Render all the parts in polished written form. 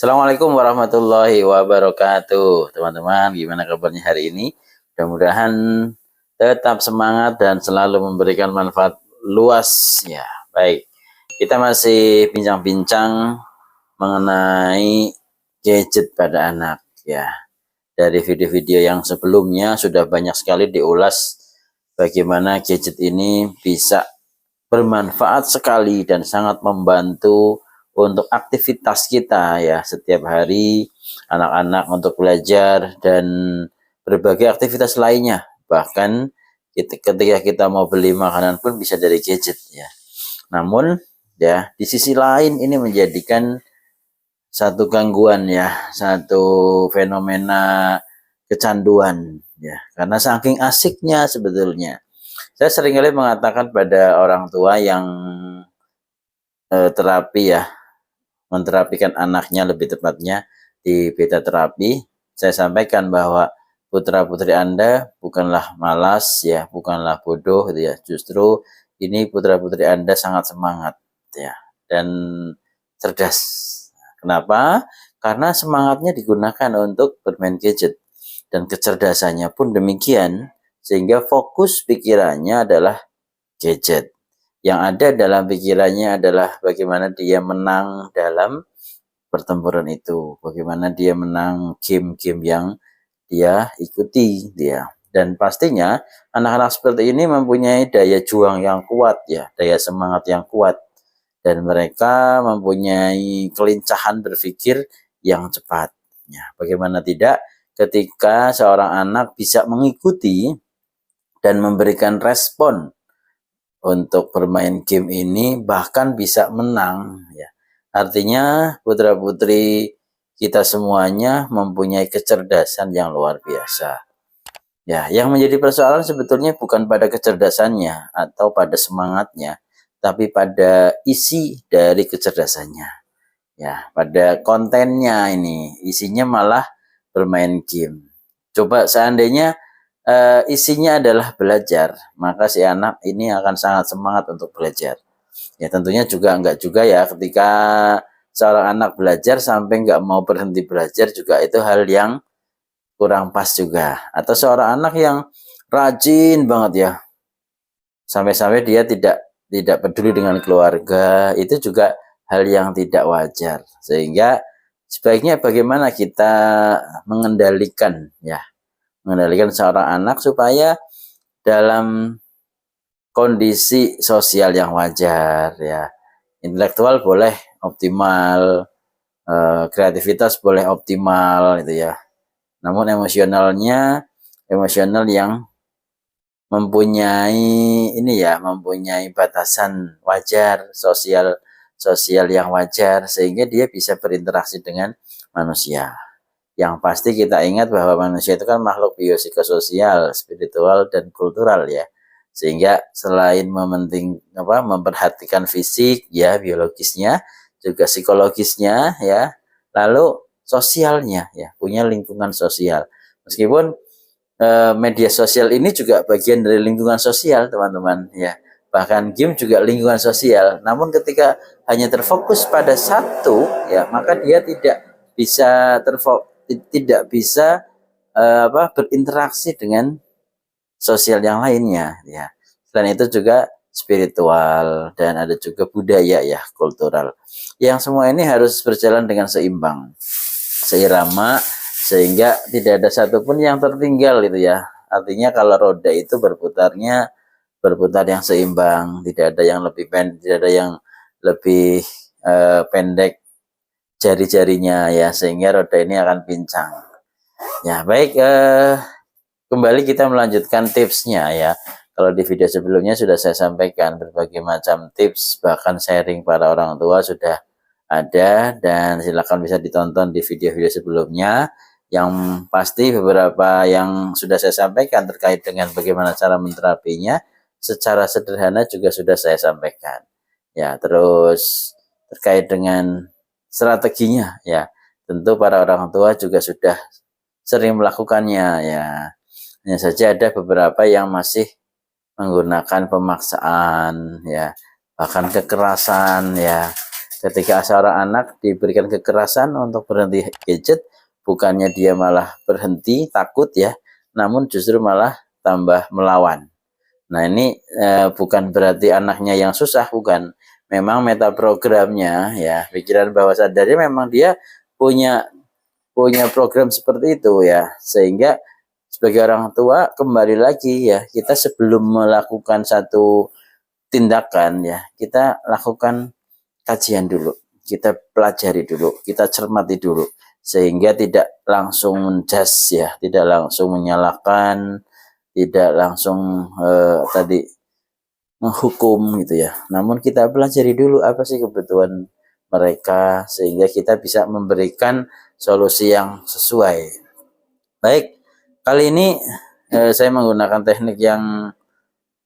Assalamualaikum warahmatullahi wabarakatuh. Teman-teman, gimana kabarnya hari ini? Mudah-mudahan tetap semangat dan selalu memberikan manfaat luas. Ya, baik. Kita masih bincang-bincang mengenai gadget pada anak. Ya, dari video-video yang sebelumnya sudah banyak sekali diulas bagaimana gadget ini bisa bermanfaat sekali dan sangat membantu untuk aktivitas kita ya setiap hari, anak-anak untuk belajar dan berbagai aktivitas lainnya. Bahkan ketika kita mau beli makanan pun bisa dari gadget ya. Namun ya di sisi lain ini menjadikan satu gangguan ya, satu fenomena kecanduan ya. Karena saking asiknya sebetulnya. Saya seringkali mengatakan pada orang tua yang terapi ya, menterapikan anaknya lebih tepatnya di beta terapi, saya sampaikan bahwa putra-putri Anda bukanlah malas ya, bukanlah bodoh gitu ya. Justru ini putra-putri Anda sangat semangat ya dan cerdas. Kenapa? Karena semangatnya digunakan untuk bermain gadget dan kecerdasannya pun demikian sehingga fokus pikirannya adalah gadget. Yang ada dalam pikirannya adalah bagaimana dia menang dalam pertempuran itu, bagaimana dia menang game-game yang dia ikuti dia. Dan pastinya anak-anak seperti ini mempunyai daya juang yang kuat ya, daya semangat yang kuat. Dan mereka mempunyai kelincahan berpikir yang cepat. Ya, bagaimana tidak ketika seorang anak bisa mengikuti dan memberikan respon untuk bermain game ini bahkan bisa menang ya. Artinya putra-putri kita semuanya mempunyai kecerdasan yang luar biasa. Ya, yang menjadi persoalan sebetulnya bukan pada kecerdasannya atau pada semangatnya, tapi pada isi dari kecerdasannya. Ya, pada kontennya ini, isinya malah bermain game. Coba seandainya isinya adalah belajar, maka si anak ini akan sangat semangat untuk belajar. Ya tentunya juga enggak juga ya ketika seorang anak belajar sampai enggak mau berhenti belajar juga itu hal yang kurang pas juga. Atau seorang anak yang rajin banget ya, sampai-sampai dia tidak peduli dengan keluarga, itu juga hal yang tidak wajar. Sehingga sebaiknya bagaimana kita mengendalikan ya, mengendalikan seorang anak supaya dalam kondisi sosial yang wajar ya. Intelektual boleh optimal, kreativitas boleh optimal gitu ya. Namun emosional yang mempunyai ini ya, mempunyai batasan wajar, sosial yang wajar sehingga dia bisa berinteraksi dengan manusia. Yang pasti kita ingat bahwa manusia itu kan makhluk biopsikososial, spiritual dan kultural ya. Sehingga selain memperhatikan fisik ya, biologisnya, juga psikologisnya ya, lalu sosialnya ya, punya lingkungan sosial. Meskipun media sosial ini juga bagian dari lingkungan sosial teman-teman ya, bahkan game juga lingkungan sosial. Namun ketika hanya terfokus pada satu ya, maka dia tidak bisa berinteraksi dengan sosial yang lainnya ya. Selain itu juga spiritual dan ada juga budaya ya, kultural, yang semua ini harus berjalan dengan seimbang, seirama, sehingga tidak ada satupun yang tertinggal gitu ya. Artinya kalau roda itu berputar yang seimbang, tidak ada yang lebih tidak ada yang lebih pendek jari-jarinya ya, sehingga roda ini akan pincang. Ya baik, kembali kita melanjutkan tipsnya ya. Kalau di video sebelumnya sudah saya sampaikan berbagai macam tips, bahkan sharing para orang tua sudah ada, dan silakan bisa ditonton di video-video sebelumnya. Yang pasti beberapa yang sudah saya sampaikan terkait dengan bagaimana cara menterapinya secara sederhana juga sudah saya sampaikan. Ya, terus terkait dengan strateginya ya, tentu para orang tua juga sudah sering melakukannya ya. Hanya saja ada beberapa yang masih menggunakan pemaksaan ya, bahkan kekerasan ya, Ketika seorang anak diberikan kekerasan untuk berhenti gadget, bukannya dia malah berhenti takut ya, namun justru malah tambah melawan. Nah ini bukan berarti anaknya yang susah, bukan. Memang metaprogramnya ya, pikiran bawah sadarnya memang dia punya program seperti itu ya, sehingga sebagai orang tua kembali lagi ya, kita sebelum melakukan satu tindakan ya, kita lakukan kajian dulu, kita pelajari dulu, kita cermati dulu, sehingga tidak langsung menjas ya, tidak langsung menyalahkan, tidak langsung tadi menghukum gitu ya. Namun kita pelajari dulu apa sih kebutuhan mereka, sehingga kita bisa memberikan solusi yang sesuai. Baik, kali ini saya menggunakan teknik yang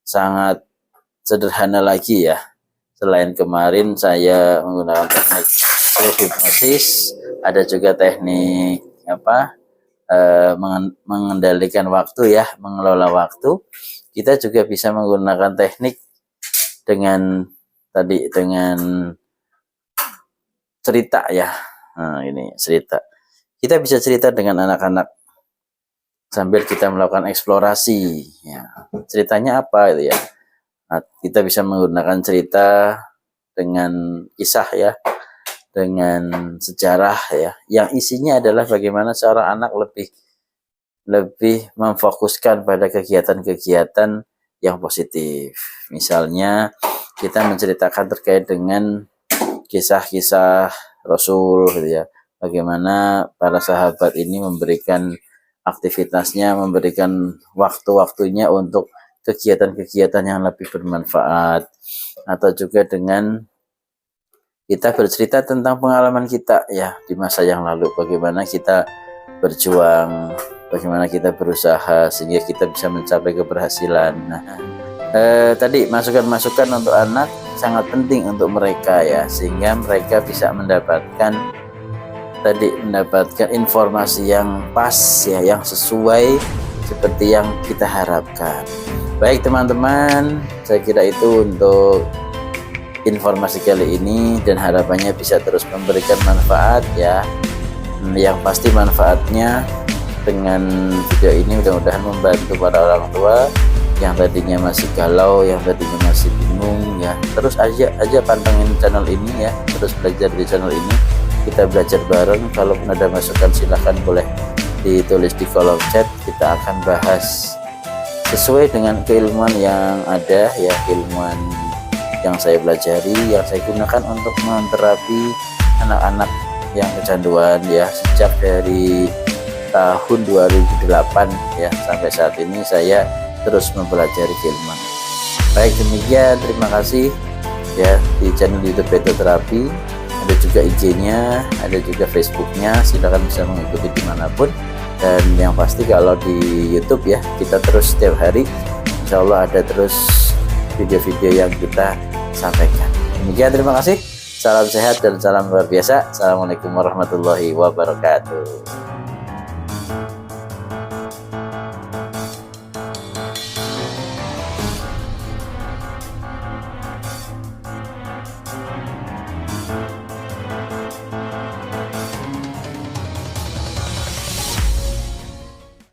sangat sederhana lagi ya. Selain kemarin saya menggunakan teknik self hipnosis, ada juga teknik mengendalikan waktu ya, mengelola waktu. Kita juga bisa menggunakan teknik dengan cerita ya. Nah, ini cerita. Kita bisa cerita dengan anak-anak sambil kita melakukan eksplorasi ya. Ceritanya apa itu ya? Nah, kita bisa menggunakan cerita dengan kisah ya, dengan sejarah ya, yang isinya adalah bagaimana seorang anak lebih memfokuskan pada kegiatan-kegiatan yang positif. Misalnya kita menceritakan terkait dengan kisah-kisah Rasul gitu ya, bagaimana para sahabat ini memberikan aktivitasnya, memberikan waktu-waktunya untuk kegiatan-kegiatan yang lebih bermanfaat, atau juga dengan kita bercerita tentang pengalaman kita ya di masa yang lalu, bagaimana kita berjuang, bagaimana kita berusaha sehingga kita bisa mencapai keberhasilan. Nah, tadi masukan-masukan untuk anak sangat penting untuk mereka ya, sehingga mereka bisa mendapatkan informasi yang pas ya, yang sesuai seperti yang kita harapkan. Baik teman-teman, saya kira itu untuk informasi kali ini, dan harapannya bisa terus memberikan manfaat ya. Yang pasti manfaatnya dengan video ini mudah-mudahan membantu para orang tua yang tadinya masih galau, yang tadinya masih bingung ya. Terus aja pantengin channel ini ya, terus belajar di channel ini. Kita belajar bareng. Kalaupun ada masukan silahkan boleh ditulis di kolom chat, kita akan bahas sesuai dengan keilmuan yang ada ya, keilmuan yang saya pelajari, yang saya gunakan untuk menterapi anak-anak yang kecanduan ya, sejak dari tahun 2008 ya sampai saat ini saya terus mempelajari keilmuan. Baik, demikian, terima kasih ya. Di channel YouTube Beta Terapi ada juga IG-nya, ada juga Facebook-nya, silakan bisa mengikuti dimanapun. Dan yang pasti kalau di YouTube ya, kita terus setiap hari insya Allah ada terus video-video yang kita sampaikan. Demikian, terima kasih, salam sehat dan salam luar biasa. Assalamualaikum warahmatullahi wabarakatuh.